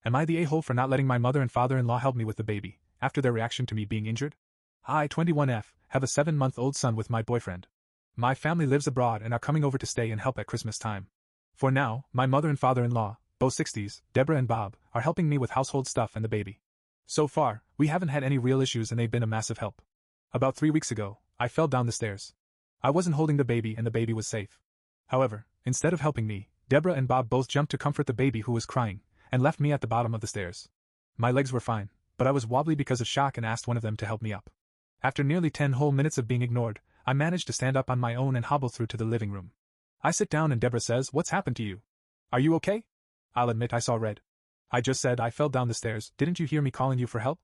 Am I the a-hole for not letting my mother and father-in-law help me with the baby, after their reaction to me being injured? I, 21F, have a 7-month-old son with my boyfriend. My family lives abroad and are coming over to stay and help at Christmas time. For now, my mother and father-in-law, both 60s, Deborah and Bob, are helping me with household stuff and the baby. So far, we haven't had any real issues and they've been a massive help. About 3 weeks ago, I fell down the stairs. I wasn't holding the baby and the baby was safe. However, instead of helping me, Deborah and Bob both jumped to comfort the baby who was crying, and left me at the bottom of the stairs. My legs were fine, but I was wobbly because of shock and asked one of them to help me up. After nearly 10 whole minutes of being ignored, I managed to stand up on my own and hobble through to the living room. I sit down and Deborah says, "What's happened to you? Are you okay?" I'll admit I saw red. I just said I fell down the stairs. Didn't you hear me calling you for help?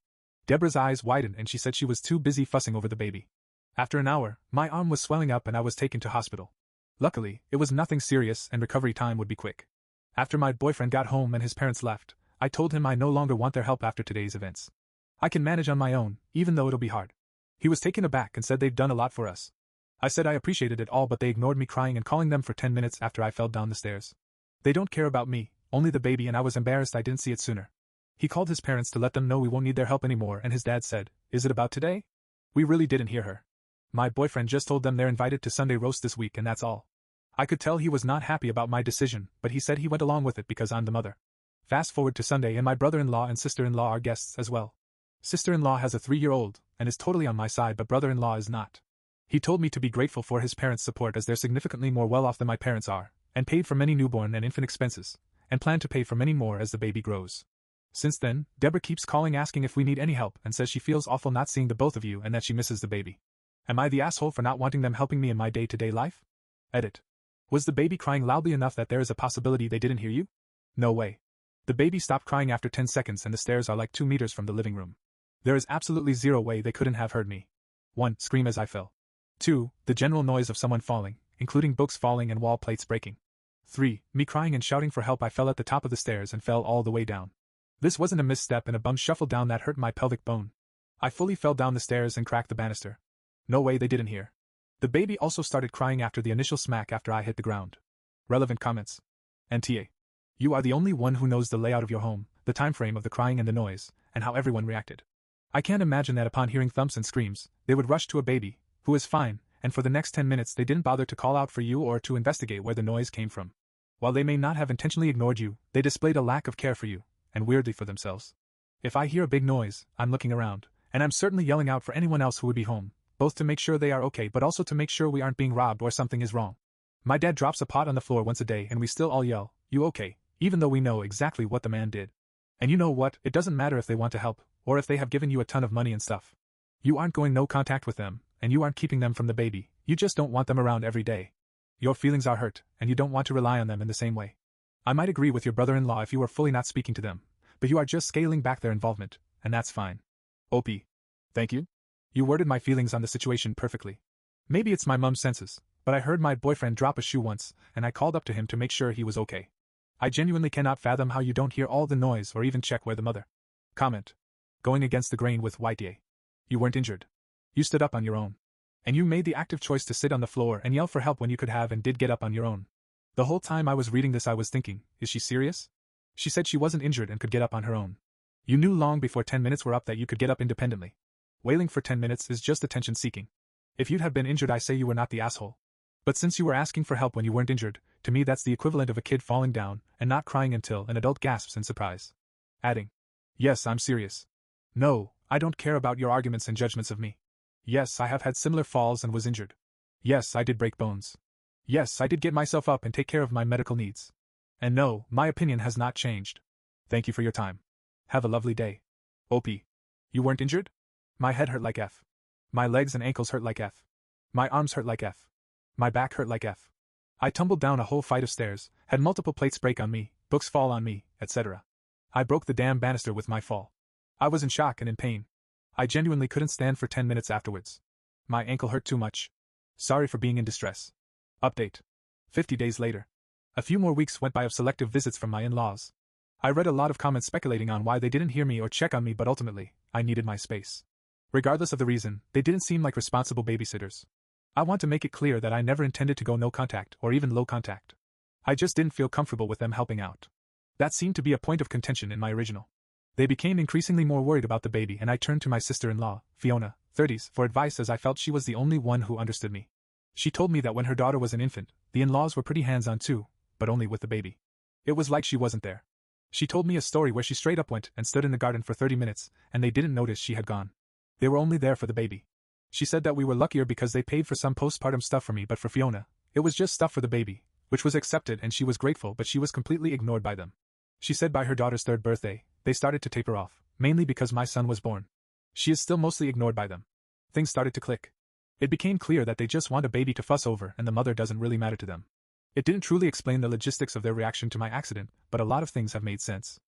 Deborah's eyes widened and she said she was too busy fussing over the baby. After an hour, my arm was swelling up and I was taken to hospital. Luckily, it was nothing serious and recovery time would be quick. After my boyfriend got home and his parents left, I told him I no longer want their help after today's events. I can manage on my own, even though it'll be hard. He was taken aback and said they've done a lot for us. I said I appreciated it all, but they ignored me crying and calling them for 10 minutes after I fell down the stairs. They don't care about me, only the baby, and I was embarrassed I didn't see it sooner. He called his parents to let them know we won't need their help anymore, and his dad said, "Is it about today?" We really didn't hear her. My boyfriend just told them they're invited to Sunday roast this week and that's all. I could tell he was not happy about my decision, but he said he went along with it because I'm the mother. Fast forward to Sunday and my brother-in-law and sister-in-law are guests as well. Sister-in-law has a 3-year-old and is totally on my side, but brother-in-law is not. He told me to be grateful for his parents' support as they're significantly more well-off than my parents are, and paid for many newborn and infant expenses, and plan to pay for many more as the baby grows. Since then, Deborah keeps calling asking if we need any help and says she feels awful not seeing the both of you and that she misses the baby. Am I the asshole for not wanting them helping me in my day-to-day life? Edit. Was the baby crying loudly enough that there is a possibility they didn't hear you? No way. The baby stopped crying after 10 seconds and the stairs are like 2 meters from the living room. There is absolutely zero way they couldn't have heard me. 1. Scream as I fell. 2. The general noise of someone falling, including books falling and wall plates breaking. 3. Me crying and shouting for help. I fell at the top of the stairs and fell all the way down. This wasn't a misstep and a bum shuffle down that hurt my pelvic bone. I fully fell down the stairs and cracked the banister. No way they didn't hear. The baby also started crying after the initial smack after I hit the ground. Relevant comments. NTA. You are the only one who knows the layout of your home, the time frame of the crying and the noise, and how everyone reacted. I can't imagine that upon hearing thumps and screams, they would rush to a baby, who is fine, and for the next 10 minutes they didn't bother to call out for you or to investigate where the noise came from. While they may not have intentionally ignored you, they displayed a lack of care for you, and weirdly for themselves. If I hear a big noise, I'm looking around, and I'm certainly yelling out for anyone else who would be home, both to make sure they are okay but also to make sure we aren't being robbed or something is wrong. My dad drops a pot on the floor once a day and we still all yell, "You okay?" even though we know exactly what the man did. And you know what, it doesn't matter if they want to help, or if they have given you a ton of money and stuff. You aren't going no contact with them, and you aren't keeping them from the baby, you just don't want them around every day. Your feelings are hurt, and you don't want to rely on them in the same way. I might agree with your brother-in-law if you were fully not speaking to them, but you are just scaling back their involvement, and that's fine. OP. Thank you. You worded my feelings on the situation perfectly. Maybe it's my mum's senses, but I heard my boyfriend drop a shoe once, and I called up to him to make sure he was okay. I genuinely cannot fathom how you don't hear all the noise or even check where the mother. Comment. Going against the grain with YTA. You weren't injured. You stood up on your own. And you made the active choice to sit on the floor and yell for help when you could have and did get up on your own. The whole time I was reading this I was thinking, is she serious? She said she wasn't injured and could get up on her own. You knew long before 10 minutes were up that you could get up independently. Wailing for 10 minutes is just attention seeking. If you'd have been injured I say you were not the asshole. But since you were asking for help when you weren't injured, to me that's the equivalent of a kid falling down and not crying until an adult gasps in surprise. Adding, "Yes, I'm serious. No, I don't care about your arguments and judgments of me. Yes, I have had similar falls and was injured. Yes, I did break bones. Yes, I did get myself up and take care of my medical needs. And no, my opinion has not changed. Thank you for your time. Have a lovely day. OP. You weren't injured? My head hurt like F. My legs and ankles hurt like F. My arms hurt like F. My back hurt like F. I tumbled down a whole flight of stairs, had multiple plates break on me, books fall on me, etc. I broke the damn banister with my fall. I was in shock and in pain. I genuinely couldn't stand for 10 minutes afterwards. My ankle hurt too much. Sorry for being in distress. Update. 50 days later. A few more weeks went by of selective visits from my in-laws. I read a lot of comments speculating on why they didn't hear me or check on me, but ultimately, I needed my space. Regardless of the reason, they didn't seem like responsible babysitters. I want to make it clear that I never intended to go no contact or even low contact. I just didn't feel comfortable with them helping out. That seemed to be a point of contention in my original. They became increasingly more worried about the baby, and I turned to my sister-in-law, Fiona, 30s, for advice, as I felt she was the only one who understood me. She told me that when her daughter was an infant, the in-laws were pretty hands-on too, but only with the baby. It was like she wasn't there. She told me a story where she straight up went and stood in the garden for 30 minutes, and they didn't notice she had gone. They were only there for the baby. She said that we were luckier because they paid for some postpartum stuff for me, but for Fiona, it was just stuff for the baby, which was accepted, and she was grateful, but she was completely ignored by them. She said by her daughter's 3rd birthday, they started to taper off, mainly because my son was born. She is still mostly ignored by them. Things started to click. It became clear that they just want a baby to fuss over, and the mother doesn't really matter to them. It didn't truly explain the logistics of their reaction to my accident, but a lot of things have made sense.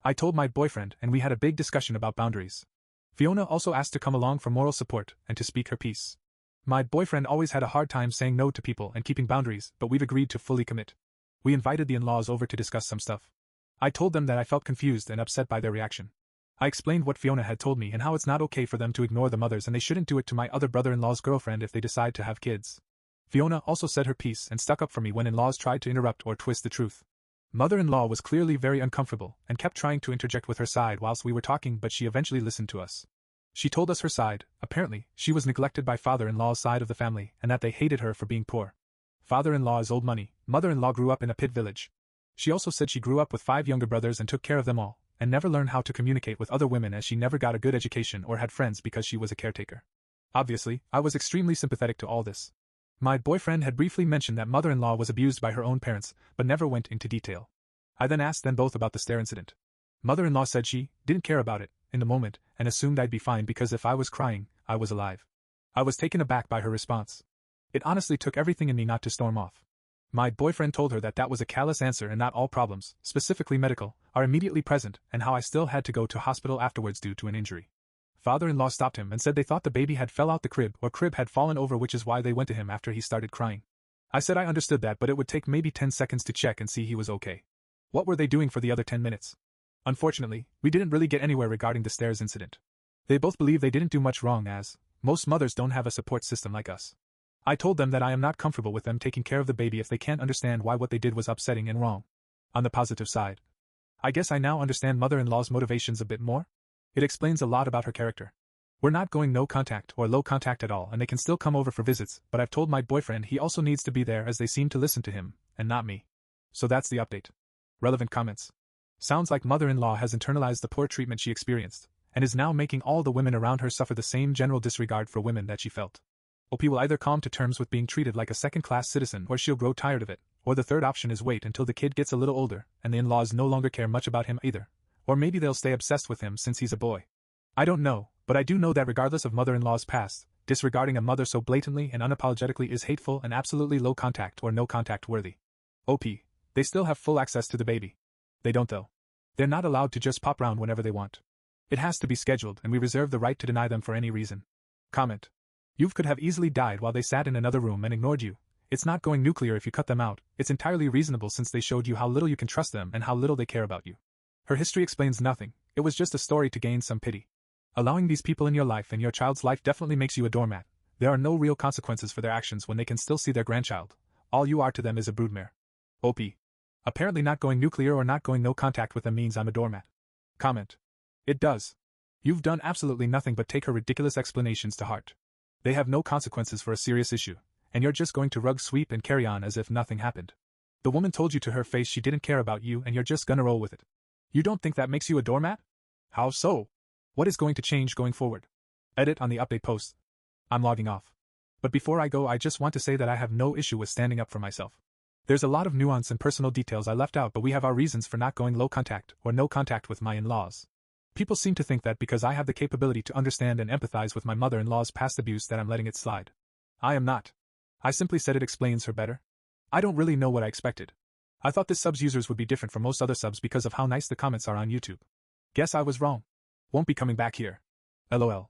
I told my boyfriend, and we had a big discussion about boundaries. Fiona also asked to come along for moral support and to speak her piece. My boyfriend always had a hard time saying no to people and keeping boundaries, but we've agreed to fully commit. We invited the in-laws over to discuss some stuff. I told them that I felt confused and upset by their reaction. I explained what Fiona had told me and how it's not okay for them to ignore the mothers, and they shouldn't do it to my other brother-in-law's girlfriend if they decide to have kids. Fiona also said her piece and stuck up for me when in-laws tried to interrupt or twist the truth. Mother-in-law was clearly very uncomfortable and kept trying to interject with her side whilst we were talking, but she eventually listened to us. She told us her side. Apparently, she was neglected by father-in-law's side of the family and that they hated her for being poor. Father-in-law is old money. Mother-in-law grew up in a pit village. She also said she grew up with 5 younger brothers and took care of them all, and never learned how to communicate with other women as she never got a good education or had friends because she was a caretaker. Obviously, I was extremely sympathetic to all this. My boyfriend had briefly mentioned that mother-in-law was abused by her own parents, but never went into detail. I then asked them both about the stair incident. Mother-in-law said she didn't care about it in the moment and assumed I'd be fine because if I was crying, I was alive. I was taken aback by her response. It honestly took everything in me not to storm off. My boyfriend told her that that was a callous answer and not all problems, specifically medical, are immediately present, and how I still had to go to hospital afterwards due to an injury. Father-in-law stopped him and said they thought the baby had fell out the crib or crib had fallen over, which is why they went to him after he started crying. I said I understood that, but it would take maybe 10 seconds to check and see he was okay. What were they doing for the other 10 minutes? Unfortunately, we didn't really get anywhere regarding the stairs incident. They both believe they didn't do much wrong, as most mothers don't have a support system like us. I told them that I am not comfortable with them taking care of the baby if they can't understand why what they did was upsetting and wrong. On the positive side, I guess I now understand mother-in-law's motivations a bit more. It explains a lot about her character. We're not going no contact or low contact at all, and they can still come over for visits, but I've told my boyfriend he also needs to be there as they seem to listen to him, and not me. So that's the update. Relevant comments. Sounds like mother-in-law has internalized the poor treatment she experienced, and is now making all the women around her suffer the same general disregard for women that she felt. OP will either come to terms with being treated like a second-class citizen, or she'll grow tired of it, or the third option is wait until the kid gets a little older and the in-laws no longer care much about him either. Or maybe they'll stay obsessed with him since he's a boy. I don't know, but I do know that regardless of mother-in-law's past, disregarding a mother so blatantly and unapologetically is hateful and absolutely low contact or no contact worthy. OP, they still have full access to the baby. They don't though. They're not allowed to just pop round whenever they want. It has to be scheduled, and we reserve the right to deny them for any reason. Comment. You could have easily died while they sat in another room and ignored you. It's not going nuclear if you cut them out. It's entirely reasonable since they showed you how little you can trust them and how little they care about you. Her history explains nothing. It was just a story to gain some pity. Allowing these people in your life and your child's life definitely makes you a doormat. There are no real consequences for their actions when they can still see their grandchild. All you are to them is a broodmare. OP. Apparently not going nuclear or not going no contact with them means I'm a doormat. Comment. It does. You've done absolutely nothing but take her ridiculous explanations to heart. They have no consequences for a serious issue, and you're just going to rug sweep and carry on as if nothing happened. The woman told you to her face she didn't care about you and you're just gonna roll with it. You don't think that makes you a doormat? How so? What is going to change going forward? Edit on the update post. I'm logging off. But before I go, I just want to say that I have no issue with standing up for myself. There's a lot of nuance and personal details I left out, but we have our reasons for not going low contact or no contact with my in-laws. People seem to think that because I have the capability to understand and empathize with my mother-in-law's past abuse that I'm letting it slide. I am not. I simply said it explains her better. I don't really know what I expected. I thought this sub's users would be different from most other subs because of how nice the comments are on YouTube. Guess I was wrong. Won't be coming back here. LOL.